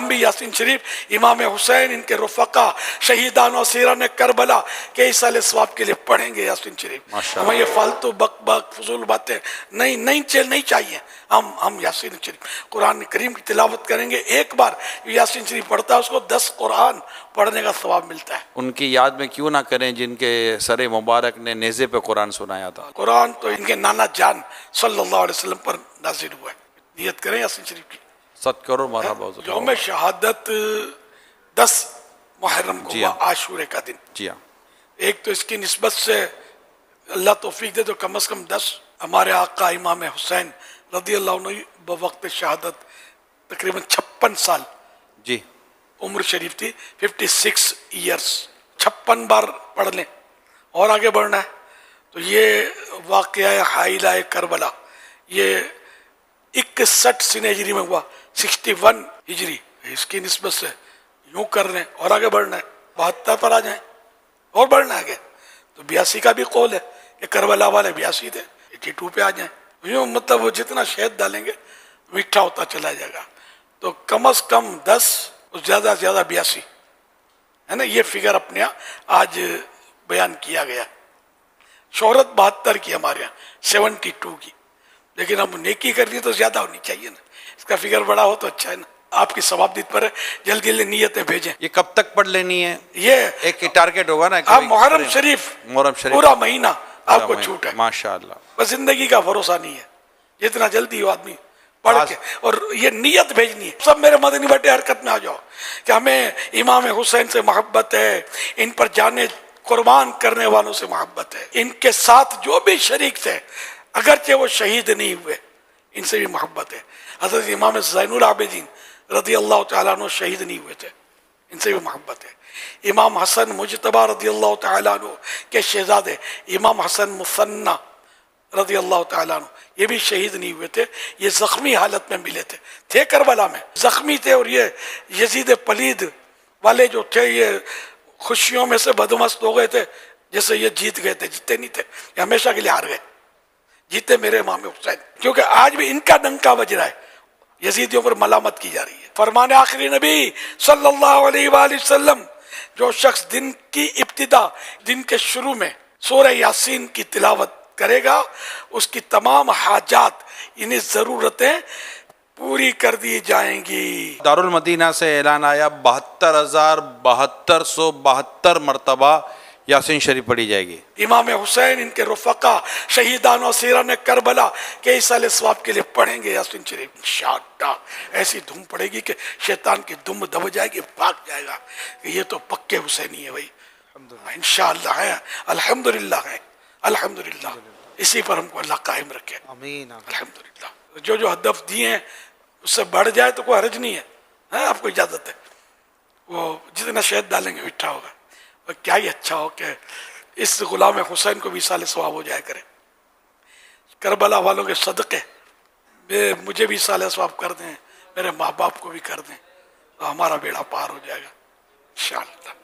हम भी यासीन शरीफ इमाम हुसैन, इनके रुफ़क़ा, शहीदान और सीरान करबला के इसाले सवाब के लिए पढ़ेंगे यासीन शरीफ। हमें ये फालतू बक बक फजूल बातें नहीं चाहिए। हम यासीन शरीफ कुरान करीम की तिलावत करेंगे। एक बार यासीन शरीफ पढ़ता है उसको 10 कुरान पढ़ने का सवाब मिलता है। उनकी याद में क्यों ना करें जिनके सरे मुबारक ने नेज़े पे कुरान सुनाया था। कुरान तो इनके नाना जान सल्लल्लाहु अलैहि वसल्लम पर नाजिल हुआ है। नियत करें यासीन शरीफ की। 7 करोड़ मरहबा। यौम शहादत 10 मुहर्रम को हुआ, आशूरे का दिन। जी हाँ। एक तो इसकी निस्बत से अल्लाह तौफीक दे तो कम से कम 10 हमारे आका इमाम हुसैन रदी अल्लाह अन्हु बवक्त शहादत तकरीबन 56 साल जी उम्र शरीफ थी, 56 ईयर्स। 56 बार पढ़ लें और आगे बढ़ना है तो ये वाक़या हाइला करबला ये 61 सीने हिजरी में हुआ, 61 हिजरी। इसकी निस्बत से यूं कर लें और आगे बढ़ना है, 72 पर आ जाए और बढ़ना है आगे तो 82 का भी कौल है कि करबला वाले 82 थे, 82 पे आ जाए। यूं मतलब वो जितना शहद डालेंगे मीठा होता चला जाएगा। तो कम से कम 10 और ज़्यादा से ज़्यादा 82 है ना, ये फिगर अपने यहाँ आज बयान किया गया। शोहरत 72 की हमारे यहाँ, 72 की, लेकिन हम नेकी कर लिए तो ज्यादा होनी चाहिए ना, इसका फिगर बड़ा हो तो अच्छा है ना। आपकी सवाबदीद पर है, जल्दी जल्दी नियतें भेजें। ये कब तक पढ़ लेनी है? ये एक टारगेट होगा ना। आप मुहर्रम शरीफ पूरा महीना आपको छूट है। माशाअल्लाह। बस जिंदगी का भरोसा नहीं है, जितना जल्दी हो आदमी पढ़ के और ये नियत भेजनी है। सब मेरे मदनी बेटे हरकत में आ जाओ कि हमें इमाम हुसैन से मोहब्बत है, इन पर जाने कुर्बान करने वालों से मोहब्बत है, इनके साथ जो भी शरीक थे अगरचे वो शहीद नहीं हुए इनसे भी मोहब्बत है। हज़रत इमाम ज़ैनुल आबिदीन रज़ी अल्लाह तआला अन्हु शहीद नहीं हुए थे, इनसे भी मोहब्बत है। इमाम हसन मुजतबा रज़ी अल्लाह तआला अन्हु के शहजादे इमाम हसन मुसन्ना रज़ी अल्लाह तआला अन्हु ये भी शहीद नहीं हुए थे, ये जख्मी हालत में मिले थे करबला में, जख्मी थे। और ये यजीद पलीद वाले जो थे ये खुशियों में से बदमस्त हो गए थे, जैसे ये जीत गए थे, जीते नहीं थे, ये हमेशा के लिए हार गए। जीते मेरे इमाम हुसैन, क्योंकि आज भी इनका डंका बज रहा है, यजीदियों पर मलामत की जा रही है। फरमाने आखिरी नबी सल्लल्लाहु अलैहि वसल्लम, जो शख्स दिन की इब्तिदा, दिन के शुरू में सूरह यासीन की तिलावत करेगा उसकी तमाम हाजात यानी जरूरतें पूरी कर दी जाएंगी। दारुल मदीना से ऐलान आया 72,7272 मरतबा यासीन शरीफ पढ़ी जाएगी। इमाम हुसैन, इनके रुफ़क़ा, शहीदान और सीरान करबला के इसाले सवाब के लिए पढ़ेंगे यासीन शरीफ। इंशाअल्लाह ऐसी धूम पड़ेगी कि शैतान की दुम दब जाएगी, भाग जाएगा कि ये तो पक्के हुसैनी है भाई। इंशाअल्लाह है, अल्हम्दुलिल्लाह है, अल्हम्दुलिल्लाह। इसी पर हमको अल्लाह कायम रखे, आमीन। अल्हम्दुलिल्लाह। जो हदफ दिए हैं उससे बढ़ जाए तो कोई हर्ज नहीं है, आपको इजाजत है। वो जितना शहद डालेंगे मीठा होगा। और क्या ही अच्छा हो कि इस गुलाम हुसैन को भी साले सवाब हो जाए करे। करबला वालों के सदक़े मुझे भी साले सवाब कर दें, मेरे माँ बाप को भी कर दें, तो हमारा बेड़ा पार हो जाएगा इंशाअल्लाह।